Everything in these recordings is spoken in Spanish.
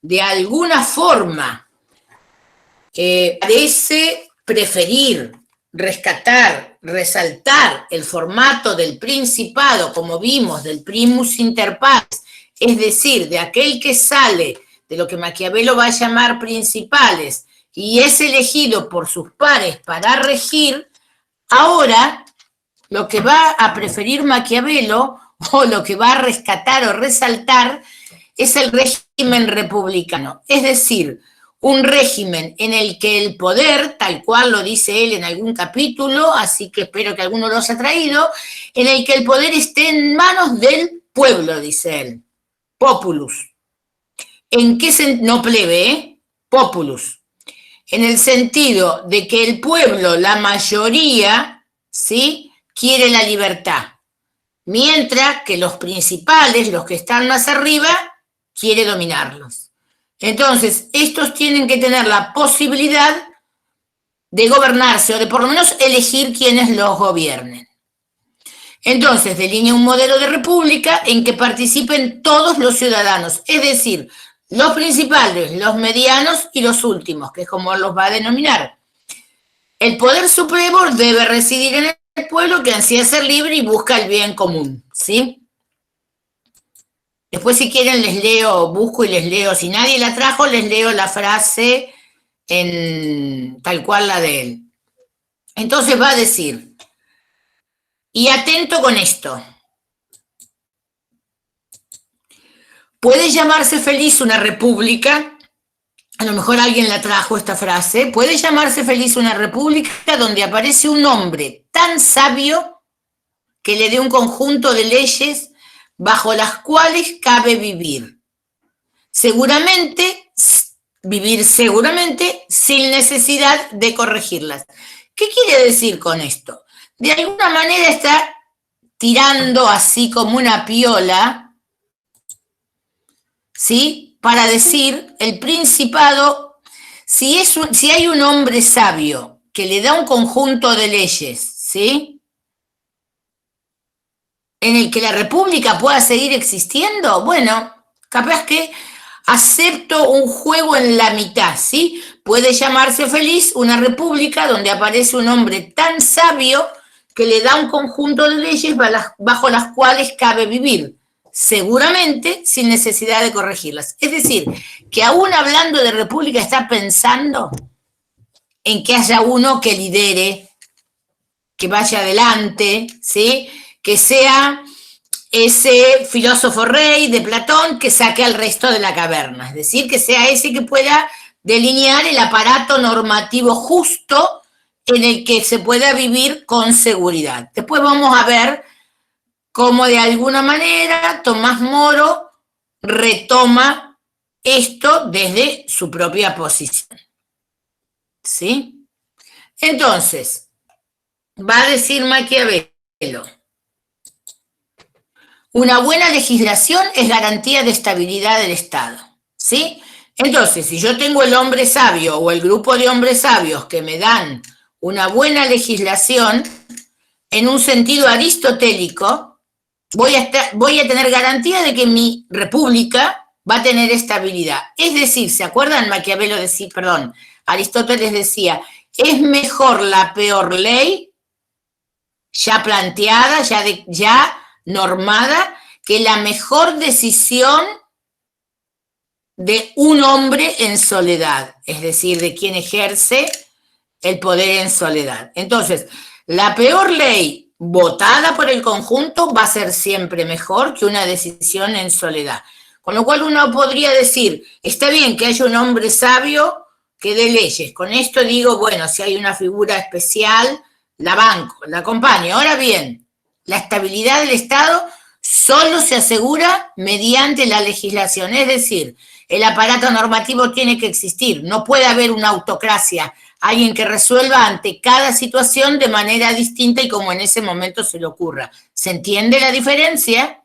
de alguna forma parece preferir rescatar, resaltar el formato del principado, como vimos, del primus inter pares, es decir, de aquel que sale de lo que Maquiavelo va a llamar principales y es elegido por sus pares para regir, ahora lo que va a preferir Maquiavelo o lo que va a rescatar o resaltar es el régimen republicano, es decir, un régimen en el que el poder, tal cual lo dice él en algún capítulo, así que espero que alguno los haya traído, en el que el poder esté en manos del pueblo, dice él, populus. ¿En qué sentido? No plebe, populus. En el sentido de que el pueblo, la mayoría, ¿sí?, quiere la libertad, mientras que los principales, los que están más arriba, quiere dominarlos. Entonces, estos tienen que tener la posibilidad de gobernarse o de por lo menos elegir quienes los gobiernen. Entonces, delinea un modelo de república en que participen todos los ciudadanos, es decir, los principales, los medianos y los últimos, que es como los va a denominar. El poder supremo debe residir en el pueblo que ansía ser libre y busca el bien común, ¿sí? Después, si quieren, les leo, busco y les leo. Si nadie la trajo, les leo la frase en tal cual la de él. Entonces va a decir, y atento con esto, ¿puede llamarse feliz una república? A lo mejor alguien la trajo esta frase. ¿Puede llamarse feliz una república donde aparece un hombre tan sabio que le dé un conjunto de leyes bajo las cuales cabe vivir? Vivir seguramente sin necesidad de corregirlas. ¿Qué quiere decir con esto? De alguna manera está tirando así como una piola, ¿sí?, para decir el principado, si hay un hombre sabio que le da un conjunto de leyes, ¿sí?, en el que la república pueda seguir existiendo, bueno, capaz que acepto un juego en la mitad, ¿sí? Puede llamarse feliz una república donde aparece un hombre tan sabio que le da un conjunto de leyes bajo las cuales cabe vivir, seguramente sin necesidad de corregirlas. Es decir, que aún hablando de república está pensando en que haya uno que lidere, que vaya adelante, ¿sí?, que sea ese filósofo rey de Platón que saque al resto de la caverna, es decir, que sea ese que pueda delinear el aparato normativo justo en el que se pueda vivir con seguridad. Después vamos a ver cómo de alguna manera Tomás Moro retoma esto desde su propia posición, ¿sí? Entonces, va a decir Maquiavelo, una buena legislación es garantía de estabilidad del Estado, ¿sí? Entonces, si yo tengo el hombre sabio o el grupo de hombres sabios que me dan una buena legislación, en un sentido aristotélico, voy a tener garantía de que mi república va a tener estabilidad. Es decir, ¿se acuerdan? Aristóteles decía, es mejor la peor ley ya planteada, ya normada, que la mejor decisión de un hombre en soledad, es decir, de quien ejerce el poder en soledad. Entonces, la peor ley votada por el conjunto va a ser siempre mejor que una decisión en soledad. Con lo cual uno podría decir, está bien que haya un hombre sabio que dé leyes. Con esto digo, bueno, si hay una figura especial, la banco, la acompaño. Ahora bien, la estabilidad del Estado solo se asegura mediante la legislación, es decir, el aparato normativo tiene que existir, no puede haber una autocracia, alguien que resuelva ante cada situación de manera distinta y como en ese momento se le ocurra. ¿Se entiende la diferencia?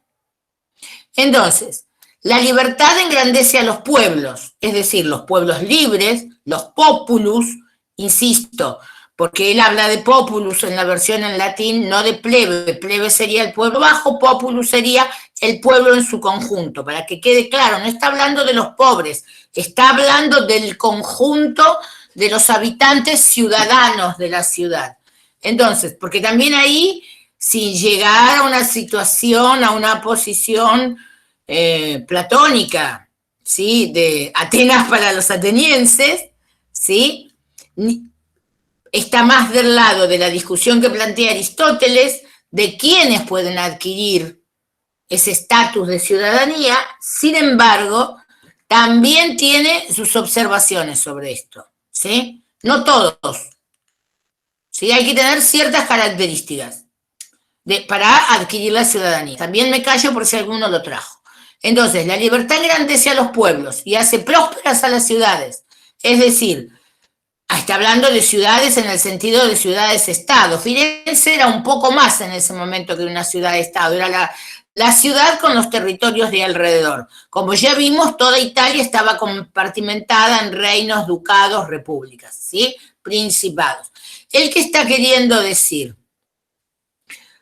Entonces, la libertad engrandece a los pueblos, es decir, los pueblos libres, los populus, insisto, porque él habla de populus en la versión en latín, no de plebe. Plebe sería el pueblo bajo, populus sería el pueblo en su conjunto, para que quede claro, no está hablando de los pobres, está hablando del conjunto de los habitantes ciudadanos de la ciudad. Entonces, porque también ahí, sin llegar a una situación, a una posición platónica, ¿sí? De Atenas para los atenienses, ¿sí? Está más del lado de la discusión que plantea Aristóteles de quiénes pueden adquirir ese estatus de ciudadanía. Sin embargo, también tiene sus observaciones sobre esto, ¿sí? No todos, ¿sí? Hay que tener ciertas características para adquirir la ciudadanía. También me callo por si alguno lo trajo. Entonces, la libertad engrandece a los pueblos y hace prósperas a las ciudades. Es decir, está hablando de ciudades en el sentido de ciudades-estado. Firenze era un poco más en ese momento que una ciudad-estado, era la ciudad con los territorios de alrededor. Como ya vimos, toda Italia estaba compartimentada en reinos, ducados, repúblicas, ¿sí? Principados. ¿El qué está queriendo decir?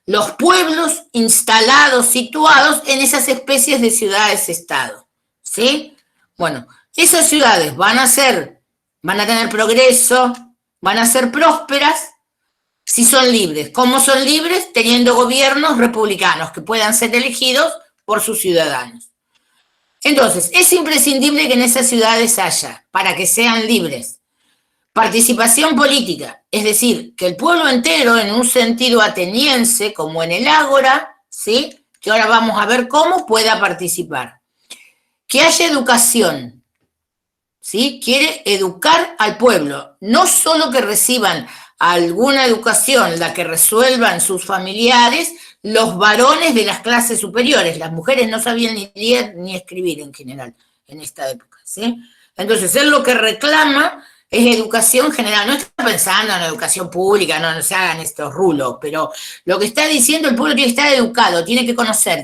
Los pueblos instalados, situados en esas especies de ciudades-estado, ¿sí? Bueno, esas ciudades van a tener progreso, van a ser prósperas si son libres. ¿Cómo son libres? Teniendo gobiernos republicanos que puedan ser elegidos por sus ciudadanos. Entonces, es imprescindible que en esas ciudades haya, para que sean libres, participación política, es decir, que el pueblo entero, en un sentido ateniense, como en el Ágora, ¿sí? Que ahora vamos a ver cómo pueda participar. Que haya educación, ¿sí? Quiere educar al pueblo, no solo que reciban alguna educación, la que resuelvan sus familiares, los varones de las clases superiores. Las mujeres no sabían ni leer ni escribir en general en esta época, ¿sí? Entonces, él lo que reclama es educación general. No está pensando en educación pública, no se hagan estos rulos, pero lo que está diciendo, el pueblo tiene que estar educado, tiene que conocer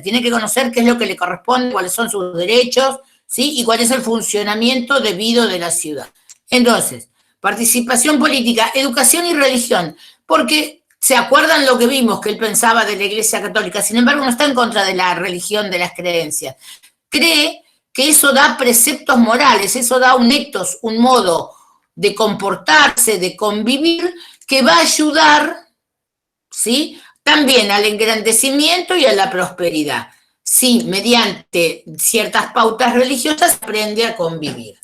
qué es lo que le corresponde, cuáles son sus derechos, ¿sí? Y cuál es el funcionamiento debido de la ciudad. Entonces, participación política, educación y religión, porque se acuerdan lo que vimos que él pensaba de la Iglesia Católica, sin embargo no está en contra de la religión, de las creencias. Cree que eso da preceptos morales, eso da un ethos, un modo de comportarse, de convivir, que va a ayudar, ¿sí? También al engrandecimiento y a la prosperidad. Sí, mediante ciertas pautas religiosas aprende a convivir.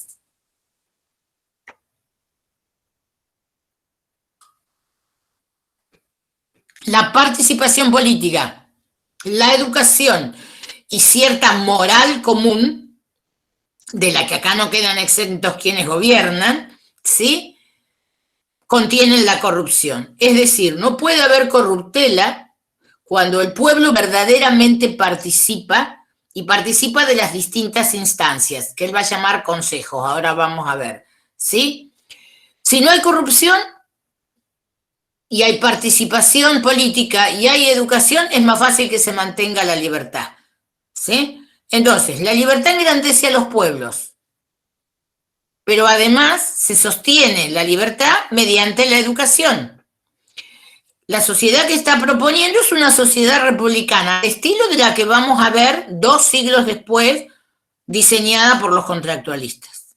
La participación política, la educación y cierta moral común, de la que acá no quedan exentos quienes gobiernan, ¿sí? Contienen la corrupción. Es decir, no puede haber corruptela cuando el pueblo verdaderamente participa y participa de las distintas instancias, que él va a llamar consejos, ahora vamos a ver, ¿sí? Si no hay corrupción y hay participación política y hay educación, es más fácil que se mantenga la libertad, ¿sí? Entonces, la libertad engrandece a los pueblos, pero además se sostiene la libertad mediante la educación. La sociedad que está proponiendo es una sociedad republicana, estilo de la que vamos a ver 2 siglos después, diseñada por los contractualistas,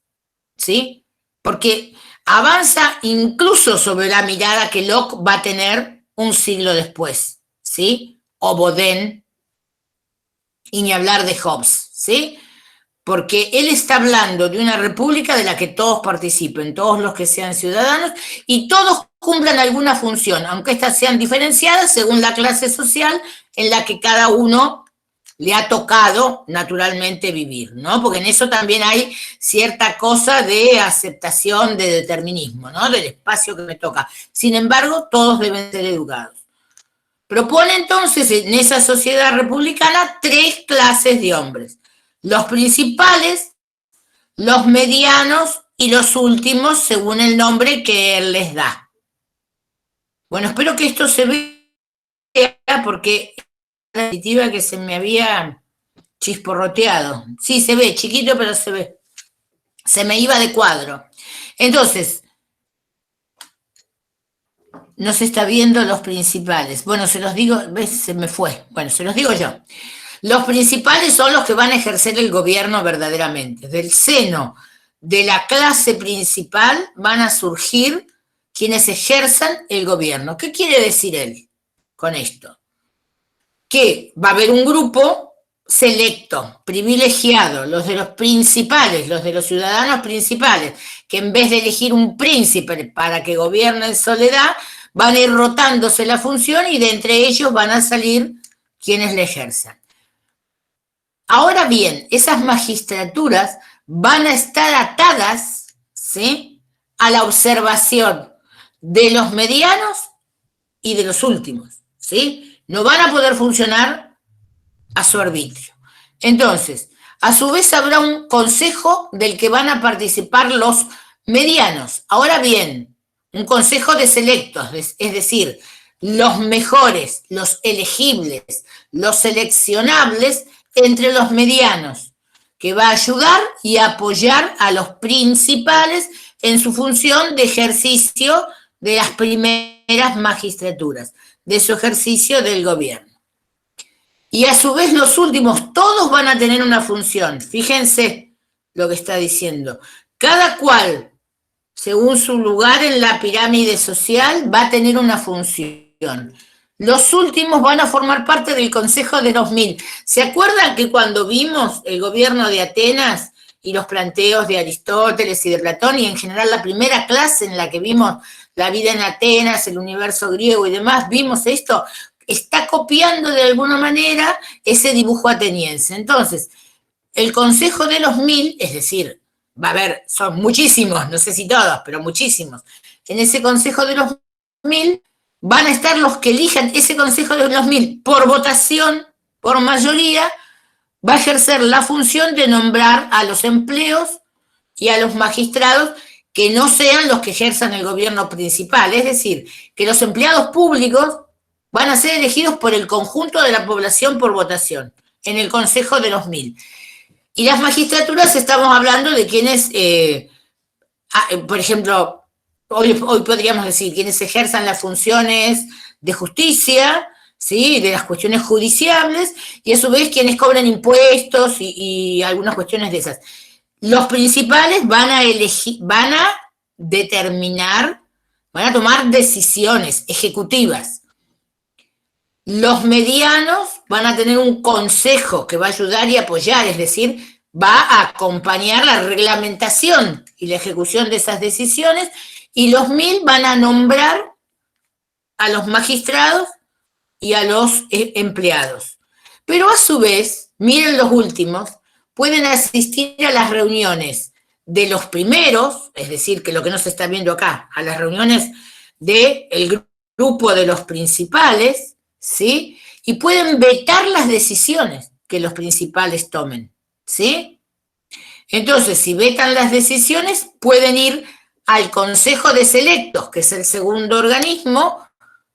¿sí? Porque avanza incluso sobre la mirada que Locke va a tener un siglo después, ¿sí? O Baudin, y ni hablar de Hobbes, ¿sí? Porque él está hablando de una república de la que todos participen, todos los que sean ciudadanos, y todos cumplan alguna función, aunque estas sean diferenciadas según la clase social en la que cada uno le ha tocado naturalmente vivir, ¿no? Porque en eso también hay cierta cosa de aceptación, de determinismo, ¿no? Del espacio que me toca. Sin embargo, todos deben ser educados. Propone entonces en esa sociedad republicana 3 clases de hombres. Los principales, los medianos y los últimos, según el nombre que él les da. Bueno, espero que esto se vea porque la diapositiva que se me había chisporroteado. Sí, se ve, chiquito, pero se ve. Se me iba de cuadro. Entonces, no se está viendo los principales. Bueno, se los digo, ¿ves? Se me fue. Bueno, se los digo yo. Los principales son los que van a ejercer el gobierno verdaderamente. Del seno de la clase principal van a surgir quienes ejerzan el gobierno. ¿Qué quiere decir él con esto? Que va a haber un grupo selecto, privilegiado, los de los principales, los de los ciudadanos principales, que en vez de elegir un príncipe para que gobierne en soledad, van a ir rotándose la función y de entre ellos van a salir quienes le ejerzan. Ahora bien, esas magistraturas van a estar atadas, ¿sí?, a la observación de los medianos y de los últimos, ¿sí? No van a poder funcionar a su arbitrio. Entonces, a su vez habrá un consejo del que van a participar los medianos. Ahora bien, un consejo de selectos, es decir, los mejores, los elegibles, los seleccionables entre los medianos, que va a ayudar y apoyar a los principales en su función de ejercicio de las primeras magistraturas, de su ejercicio del gobierno. Y a su vez los últimos, todos van a tener una función. Fíjense lo que está diciendo. Cada cual, según su lugar en la pirámide social, va a tener una función. Los últimos van a formar parte del Consejo de los 1000. ¿Se acuerdan que cuando vimos el gobierno de Atenas y los planteos de Aristóteles y de Platón, y en general la primera clase en la que vimos la vida en Atenas, el universo griego y demás, vimos esto? Está copiando de alguna manera ese dibujo ateniense. Entonces, el Consejo de los 1000, es decir, va a haber, son muchísimos, no sé si todos, pero muchísimos. En ese Consejo de los 1000 van a estar los que elijan ese Consejo de los 1000 por votación, por mayoría, va a ejercer la función de nombrar a los empleos y a los magistrados que no sean los que ejerzan el gobierno principal. Es decir, que los empleados públicos van a ser elegidos por el conjunto de la población por votación, en el Consejo de los 1000. Y las magistraturas estamos hablando de quienes, por ejemplo, hoy podríamos decir, quienes ejerzan las funciones de justicia, ¿sí?, de las cuestiones judiciables, y a su vez quienes cobran impuestos y algunas cuestiones de esas. Los principales van a elegir, van a determinar, van a tomar decisiones ejecutivas. Los medianos van a tener un consejo que va a ayudar y apoyar, es decir, va a acompañar la reglamentación y la ejecución de esas decisiones, y los 1000 van a nombrar a los magistrados y a los empleados. Pero a su vez, miren los últimos, pueden asistir a las reuniones de los primeros, es decir, que lo que no se está viendo acá, a las reuniones del grupo de los principales, ¿sí? Y pueden vetar las decisiones que los principales tomen, ¿sí? Entonces, si vetan las decisiones, pueden ir al Consejo de Selectos, que es el segundo organismo,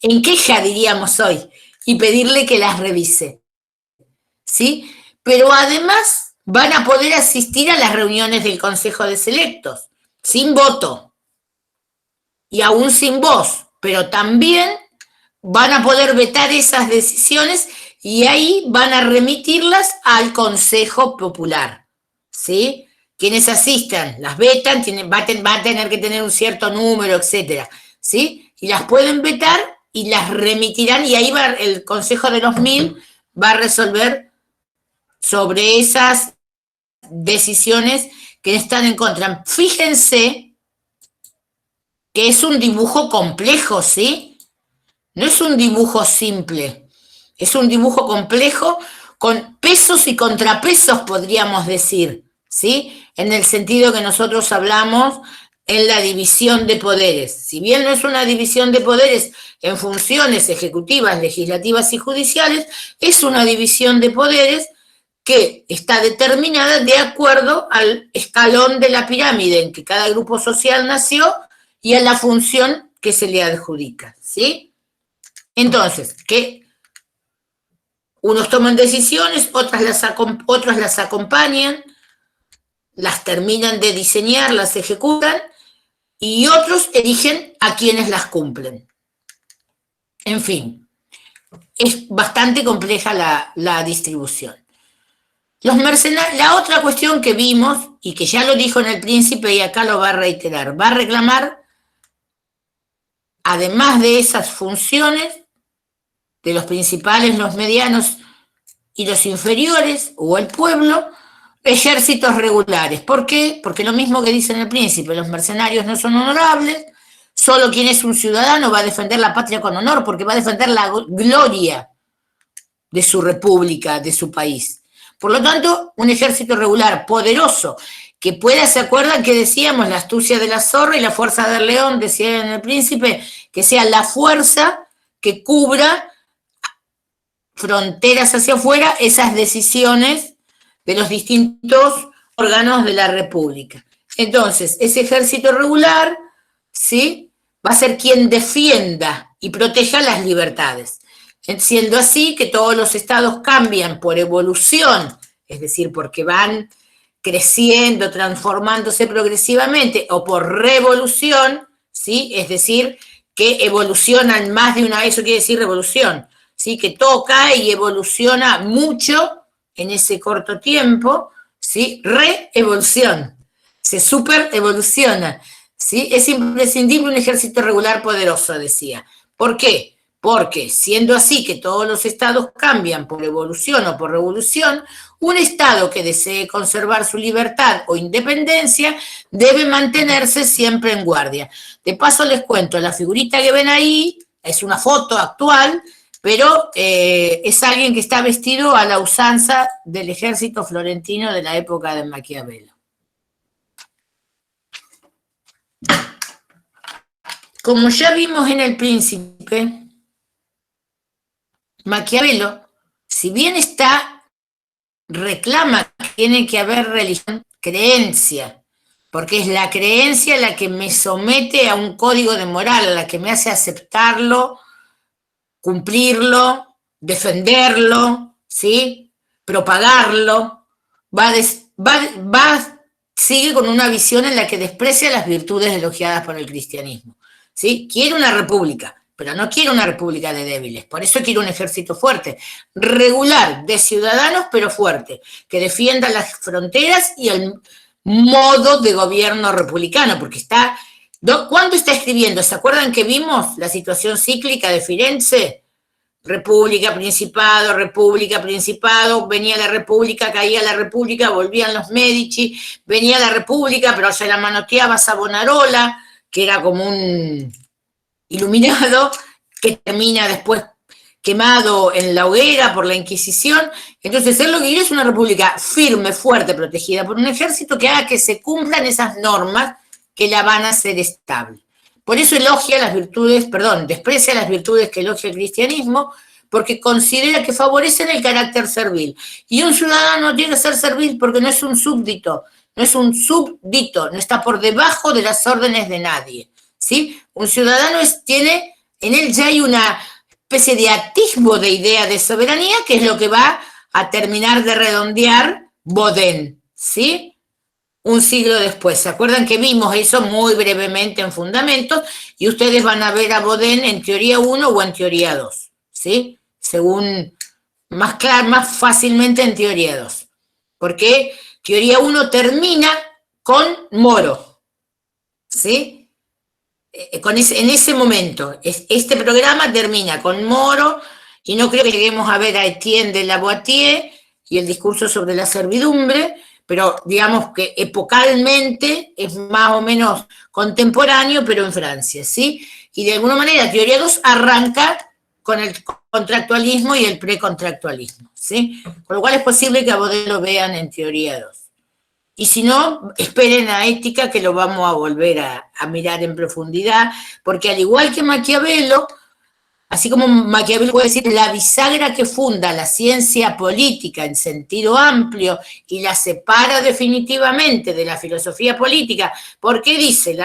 en queja, diríamos hoy, y pedirle que las revise, ¿sí? Pero además van a poder asistir a las reuniones del Consejo de Selectos, sin voto, y aún sin voz, pero también van a poder vetar esas decisiones y ahí van a remitirlas al Consejo Popular, ¿sí? Quienes asistan, las vetan, va a tener que tener un cierto número, etcétera, ¿sí? Y las pueden vetar y las remitirán, y ahí va el Consejo de los 1000 va a resolver sobre esas decisiones que están en contra. Fíjense que es un dibujo complejo, ¿sí? No es un dibujo simple, es un dibujo complejo con pesos y contrapesos, podríamos decir, ¿sí? En el sentido que nosotros hablamos en la división de poderes. Si bien no es una división de poderes en funciones ejecutivas, legislativas y judiciales, es una división de poderes que está determinada de acuerdo al escalón de la pirámide en que cada grupo social nació y a la función que se le adjudica, ¿sí? Entonces, que unos toman decisiones, otros las acompañan, las terminan de diseñar, las ejecutan, y otros eligen a quienes las cumplen, En fin, es bastante compleja la distribución. Los mercenarios, la otra cuestión que vimos, y que ya lo dijo en el Príncipe y acá lo va a reiterar, va a reclamar, además de esas funciones, de los principales, los medianos y los inferiores, o el pueblo, ejércitos regulares. ¿Por qué? Porque lo mismo que dice en el Príncipe, los mercenarios no son honorables, solo quien es un ciudadano va a defender la patria con honor, porque va a defender la gloria de su república, de su país. Por lo tanto, un ejército regular, poderoso, que pueda, ¿se acuerdan que decíamos la astucia de la zorra y la fuerza del león? Decía en el Príncipe, que sea la fuerza que cubra fronteras hacia afuera esas decisiones de los distintos órganos de la República. Entonces, ese ejército regular, ¿sí?, va a ser quien defienda y proteja las libertades. Siendo así que todos los estados cambian por evolución, es decir, porque van creciendo, transformándose progresivamente, o por revolución, ¿sí?, es decir, que evolucionan más de una vez, eso quiere decir revolución, ¿sí?, que todo cae y evoluciona mucho en ese corto tiempo, ¿sí?, reevolución, se superevoluciona, ¿sí? Es imprescindible un ejército regular poderoso, decía. ¿Por qué? Porque siendo así que todos los estados cambian por evolución o por revolución, un estado que desee conservar su libertad o independencia debe mantenerse siempre en guardia. De paso les cuento, la figurita que ven ahí es una foto actual, pero es alguien que está vestido a la usanza del ejército florentino de la época de Maquiavelo. Como ya vimos en El Príncipe, Maquiavelo, si bien reclama que tiene que haber religión, creencia, porque es la creencia la que me somete a un código de moral, la que me hace aceptarlo, cumplirlo, defenderlo, ¿sí?, propagarlo, sigue con una visión en la que desprecia las virtudes elogiadas por el cristianismo, ¿sí? Quiere una república, pero no quiere una república de débiles, por eso quiere un ejército fuerte, regular, de ciudadanos, pero fuerte, que defienda las fronteras y el modo de gobierno republicano, porque ¿cuándo está escribiendo? ¿Se acuerdan que vimos la situación cíclica de Firenze? República, principado, venía la república, caía la república, volvían los Medici, venía la república, pero se la manoteaba Savonarola, que era como un iluminado, que termina después quemado en la hoguera por la Inquisición. Entonces él lo que quiere es una república firme, fuerte, protegida por un ejército que haga que se cumplan esas normas que la van a hacer estable. Por eso desprecia las virtudes que elogia el cristianismo, porque considera que favorecen el carácter servil. Y un ciudadano tiene que ser servil porque no es un súbdito, no está por debajo de las órdenes de nadie, ¿sí? Un ciudadano en él ya hay una especie de atisbo de idea de soberanía, que es lo que va a terminar de redondear Bodin, ¿sí?, un siglo después. ¿Se acuerdan que vimos eso muy brevemente en Fundamentos? Y ustedes van a ver a Bodin en teoría 1 o en teoría 2, ¿sí? Según, más fácilmente en teoría 2. Porque teoría 1 termina con Moro, ¿sí? En ese momento, este programa termina con Moro, y no creo que lleguemos a ver a Etienne de Lavoisier y el discurso sobre la servidumbre, pero digamos que epocalmente es más o menos contemporáneo, pero en Francia, ¿sí? Y de alguna manera teoría 2 arranca con el contractualismo y el precontractualismo, ¿sí? Con lo cual es posible que a Bodin lo vean en teoría 2. Y si no, esperen a Ética, que lo vamos a volver a mirar en profundidad, porque al igual que Maquiavelo, así como Maquiavelo puede decir la bisagra que funda la ciencia política en sentido amplio y la separa definitivamente de la filosofía política, porque dice,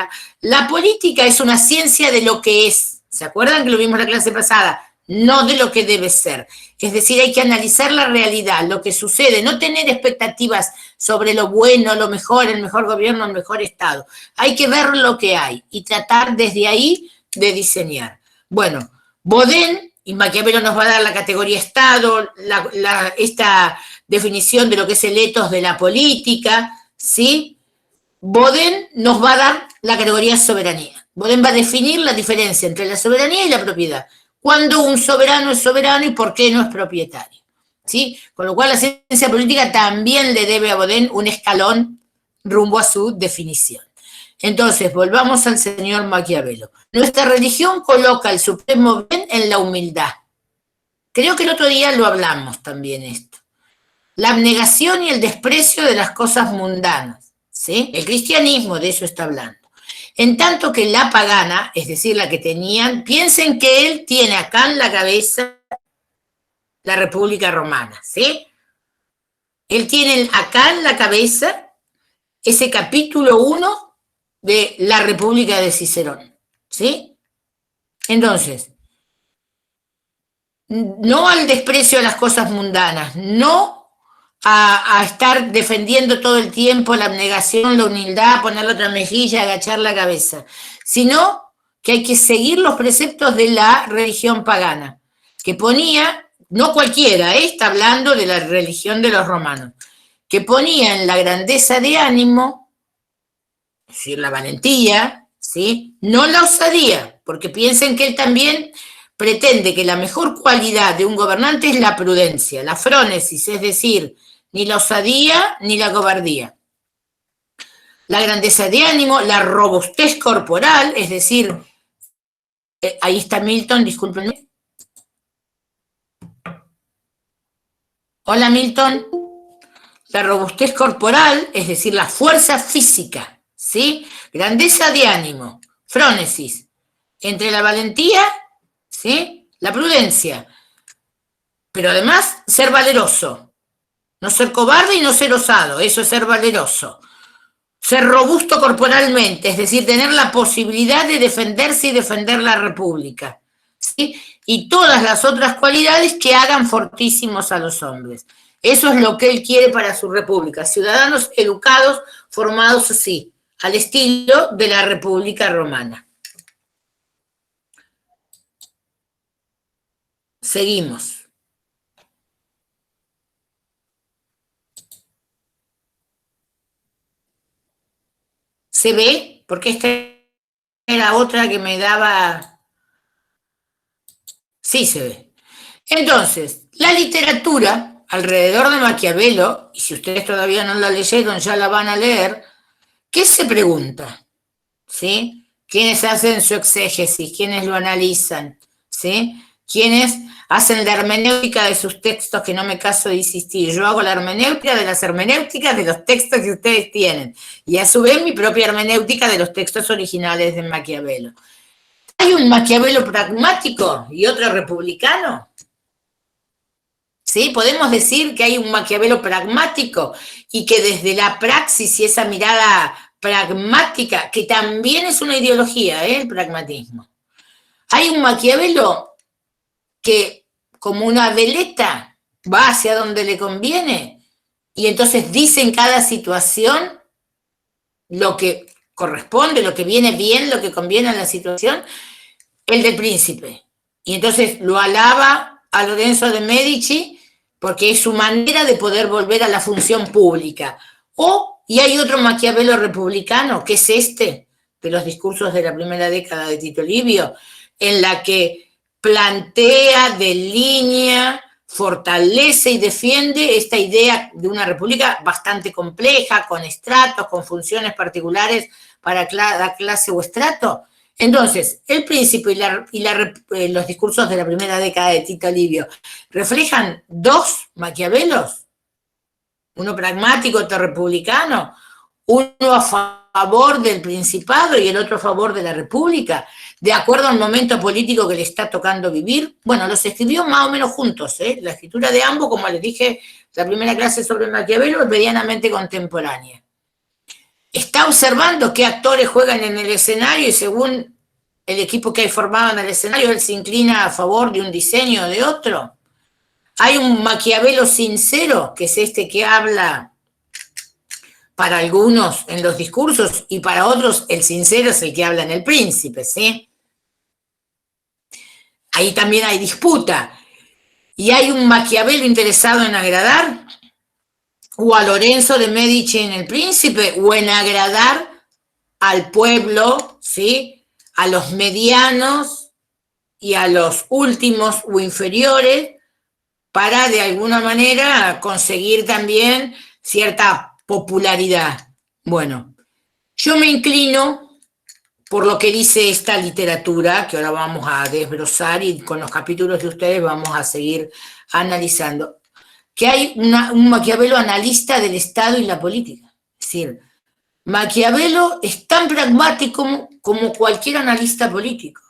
la política es una ciencia de lo que es. ¿Se acuerdan que lo vimos en la clase pasada? No de lo que debe ser. Es decir, hay que analizar la realidad, lo que sucede, no tener expectativas sobre lo bueno, lo mejor, el mejor gobierno, el mejor Estado. Hay que ver lo que hay y tratar desde ahí de diseñar. Bueno, Bodin, y Maquiavelo nos va a dar la categoría Estado, esta definición de lo que es el etos de la política, ¿sí? Bodin nos va a dar la categoría soberanía. Bodin va a definir la diferencia entre la soberanía y la propiedad. Cuándo un soberano es soberano y por qué no es propietario. ¿Sí? Con lo cual la ciencia política también le debe a Bodin un escalón rumbo a su definición. Entonces, volvamos al señor Maquiavelo. Nuestra religión coloca el supremo bien en la humildad. Creo que el otro día lo hablamos también esto. La abnegación y el desprecio de las cosas mundanas. ¿Sí? El cristianismo de eso está hablando. En tanto que la pagana, es decir, la que tenían, piensen que él tiene acá en la cabeza la República Romana, ¿sí? Él tiene acá en la cabeza ese capítulo 1 de la República de Cicerón, ¿sí? Entonces, no al desprecio de las cosas mundanas, no a estar defendiendo todo el tiempo la abnegación, la humildad, poner la otra mejilla, agachar la cabeza, sino que hay que seguir los preceptos de la religión pagana, que ponía, no cualquiera, está hablando de la religión de los romanos, que ponía en la grandeza de ánimo, es decir, la valentía, ¿sí? No la osadía, porque piensen que él también pretende que la mejor cualidad de un gobernante es la prudencia, la frónesis, es decir, ni la osadía ni la cobardía. La grandeza de ánimo, la robustez corporal, es decir, ahí está Milton, discúlpenme. Hola Milton. La robustez corporal, es decir, la fuerza física, ¿sí? Grandeza de ánimo, frónesis, entre la valentía, ¿sí? La prudencia, pero además ser valeroso. No ser cobarde y no ser osado, eso es ser valeroso. Ser robusto corporalmente, es decir, tener la posibilidad de defenderse y defender la República, ¿sí? Y todas las otras cualidades que hagan fortísimos a los hombres. Eso es lo que él quiere para su República, ciudadanos educados, formados así, al estilo de la República Romana. Seguimos. ¿Se ve? Porque esta era otra que me daba... Sí se ve. Entonces, la literatura alrededor de Maquiavelo, y si ustedes todavía no la leyeron, ya la van a leer, ¿qué se pregunta? ¿Sí? ¿Quiénes hacen su exégesis? ¿Quiénes lo analizan? ¿Sí? ¿Quiénes hacen la hermenéutica de sus textos, que no me caso de insistir? Yo hago la hermenéutica de las hermenéuticas de los textos que ustedes tienen, y a su vez mi propia hermenéutica de los textos originales de Maquiavelo. ¿Hay un Maquiavelo pragmático y otro republicano? ¿Sí? Podemos decir que hay un Maquiavelo pragmático y que desde la praxis y esa mirada pragmática, que también es una ideología, el pragmatismo. Hay un Maquiavelo que, como una veleta, va hacia donde le conviene y entonces dice en cada situación lo que corresponde, lo que viene bien, lo que conviene a la situación, el del príncipe. Y entonces lo alaba a Lorenzo de Medici porque es su manera de poder volver a la función pública. Y hay otro Maquiavelo republicano, que es este, de los discursos de la primera década de Tito Livio, en la que plantea, delinea, fortalece y defiende esta idea de una república bastante compleja, con estratos, con funciones particulares para cada clase o estrato. Entonces, el príncipe y los discursos de la primera década de Tito Livio reflejan dos Maquiavelos, uno pragmático, otro republicano, uno a favor del principado y el otro a favor de la república, de acuerdo al momento político que le está tocando vivir. Bueno, los escribió más o menos juntos, la escritura de ambos, como les dije, la primera clase sobre Maquiavelo es medianamente contemporánea. Está observando qué actores juegan en el escenario y según el equipo que hay formado en el escenario, él se inclina a favor de un diseño o de otro. Hay un Maquiavelo sincero, que es este que habla para algunos en los discursos y para otros el sincero es el que habla en El Príncipe, ¿sí? ahí también hay disputa. ¿Y hay un Maquiavelo interesado en agradar? ¿O a Lorenzo de Medici en El Príncipe? ¿O en agradar al pueblo, ¿sí? A los medianos y a los últimos o inferiores, para de alguna manera conseguir también cierta popularidad? Bueno, yo me inclino por lo que dice esta literatura, que ahora vamos a desbrozar y con los capítulos de ustedes vamos a seguir analizando, que hay un Maquiavelo analista del Estado y la política. Es decir, Maquiavelo es tan pragmático como cualquier analista político.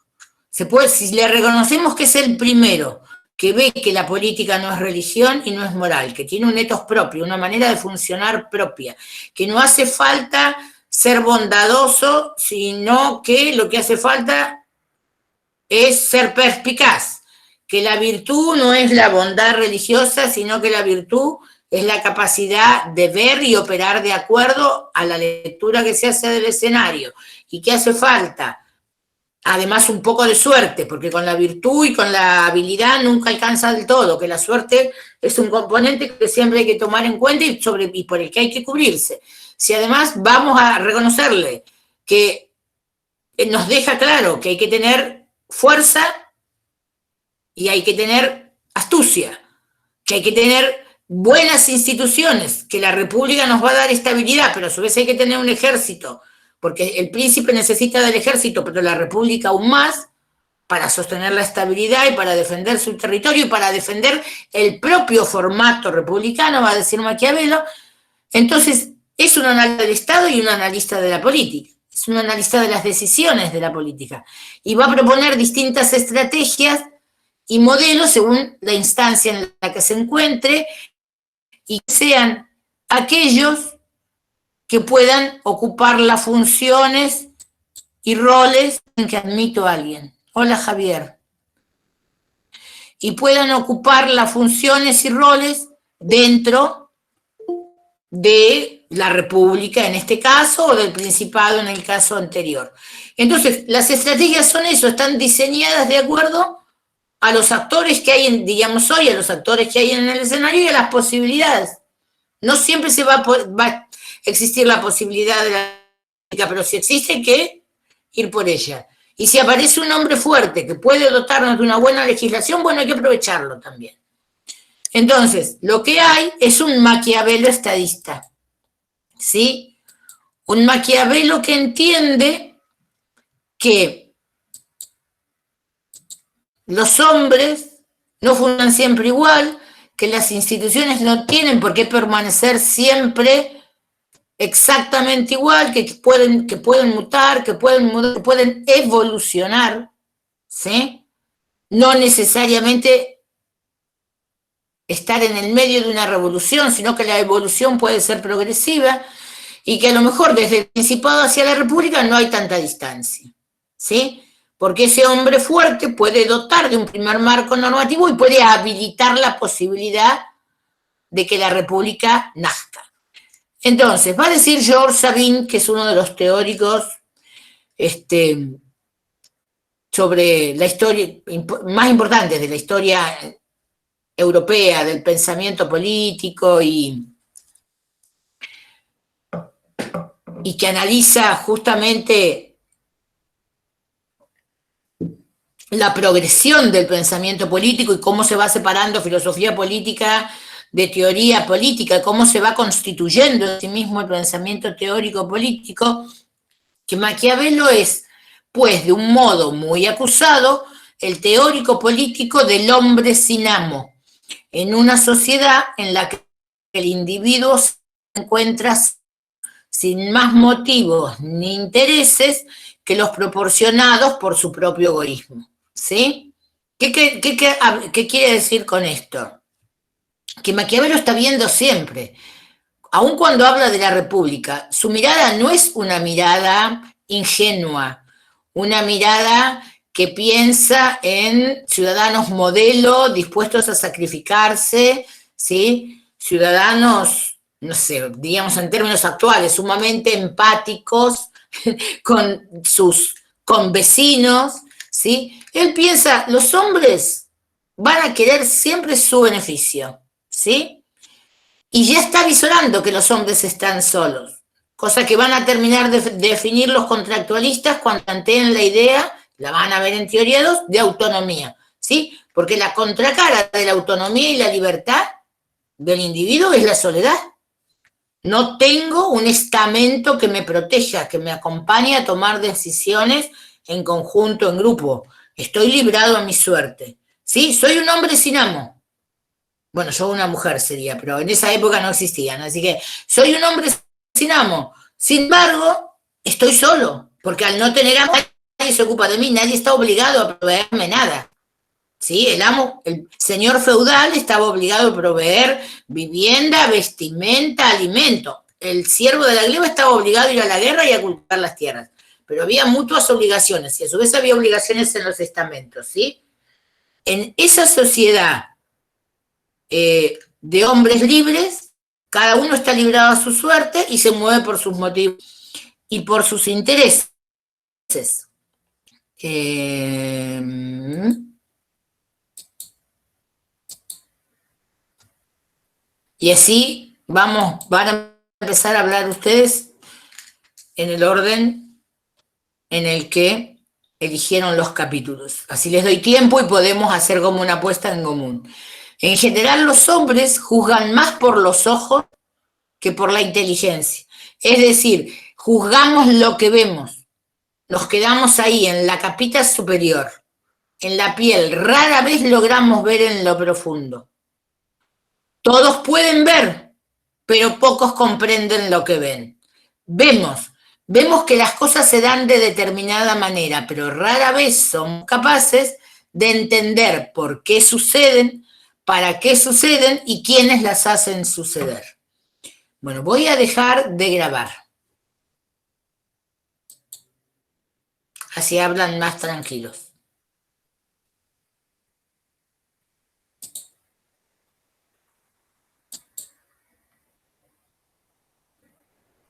Si le reconocemos que es el primero que ve que la política no es religión y no es moral, que tiene un ethos propio, una manera de funcionar propia, que no hace falta ser bondadoso, sino que lo que hace falta es ser perspicaz, que la virtud no es la bondad religiosa, sino que la virtud es la capacidad de ver y operar de acuerdo a la lectura que se hace del escenario, y que hace falta además un poco de suerte, porque con la virtud y con la habilidad nunca alcanza del todo, que la suerte es un componente que siempre hay que tomar en cuenta y por el que hay que cubrirse. Si además vamos a reconocerle que nos deja claro que hay que tener fuerza y hay que tener astucia, que hay que tener buenas instituciones, que la República nos va a dar estabilidad, pero a su vez hay que tener un ejército, porque el príncipe necesita del ejército, pero la República aún más, para sostener la estabilidad y para defender su territorio y para defender el propio formato republicano, va a decir Maquiavelo. Entonces, es un analista del Estado y un analista de la política. Es un analista de las decisiones de la política. Y va a proponer distintas estrategias y modelos según la instancia en la que se encuentre y que sean aquellos que puedan ocupar las funciones y roles en que admito a alguien. Hola, Javier. Y puedan ocupar las funciones y roles dentro de la República en este caso, o del Principado en el caso anterior. Entonces, las estrategias son eso, están diseñadas de acuerdo a los actores que hay, digamos hoy, a los actores que hay en el escenario y a las posibilidades. No siempre va a existir la posibilidad de la política, pero si existe hay que ir por ella. Y si aparece un hombre fuerte que puede dotarnos de una buena legislación, bueno, hay que aprovecharlo también. Entonces, lo que hay es un Maquiavelo estadista, ¿sí? Un Maquiavelo que entiende que los hombres no funcionan siempre igual, que las instituciones no tienen por qué permanecer siempre exactamente igual, que pueden mutar, que pueden evolucionar, ¿sí? No necesariamente estar en el medio de una revolución, sino que la evolución puede ser progresiva y que a lo mejor desde el Principado hacia la República no hay tanta distancia, ¿sí? Porque ese hombre fuerte puede dotar de un primer marco normativo y puede habilitar la posibilidad de que la República nazca. Entonces, va a decir George Sabine, que es uno de los teóricos sobre la historia más importantes de la historia europea, del pensamiento político y que analiza justamente la progresión del pensamiento político y cómo se va separando filosofía política de teoría política, cómo se va constituyendo en sí mismo el pensamiento teórico político, que Maquiavelo es, pues, de un modo muy acusado, el teórico político del hombre sin amo, en una sociedad en la que el individuo se encuentra sin más motivos ni intereses que los proporcionados por su propio egoísmo, ¿sí? ¿Qué quiere decir con esto? Que Maquiavelo está viendo siempre, aun cuando habla de la República, su mirada no es una mirada ingenua, una mirada que piensa en ciudadanos modelo dispuestos a sacrificarse, ¿sí? Ciudadanos, no sé, digamos en términos actuales, sumamente empáticos con sus convecinos, ¿sí? Él piensa, los hombres van a querer siempre su beneficio, ¿sí? Y ya está visorando que los hombres están solos, cosa que van a terminar de definir los contractualistas cuando planteen la idea, la van a ver en teoría 2, de autonomía, ¿sí? Porque la contracara de la autonomía y la libertad del individuo es la soledad. No tengo un estamento que me proteja, que me acompañe a tomar decisiones en conjunto, en grupo. Estoy librado a mi suerte. ¿Sí? Soy un hombre sin amo. Bueno, yo una mujer sería, pero en esa época no existían. Así que soy un hombre sin amo. Sin embargo, estoy solo, porque al no tener amo, nadie se ocupa de mí, nadie está obligado a proveerme nada. ¿Sí? El amo, el señor feudal estaba obligado a proveer vivienda, vestimenta, alimento. El siervo de la gleba estaba obligado a ir a la guerra y a cultivar las tierras. Pero había mutuas obligaciones y a su vez había obligaciones en los estamentos, ¿sí? En esa sociedad de hombres libres, cada uno está librado a su suerte y se mueve por sus motivos y por sus intereses. Y así van a empezar a hablar ustedes en el orden en el que eligieron los capítulos. Así les doy tiempo y podemos hacer como una apuesta en común. En general, los hombres juzgan más por los ojos que por la inteligencia. Es decir, juzgamos lo que vemos. Nos quedamos ahí, en la capita superior, en la piel. Rara vez logramos ver en lo profundo. Todos pueden ver, pero pocos comprenden lo que ven. Vemos que las cosas se dan de determinada manera, pero rara vez somos capaces de entender por qué suceden, para qué suceden y quiénes las hacen suceder. Bueno, voy a dejar de grabar. Así hablan más tranquilos.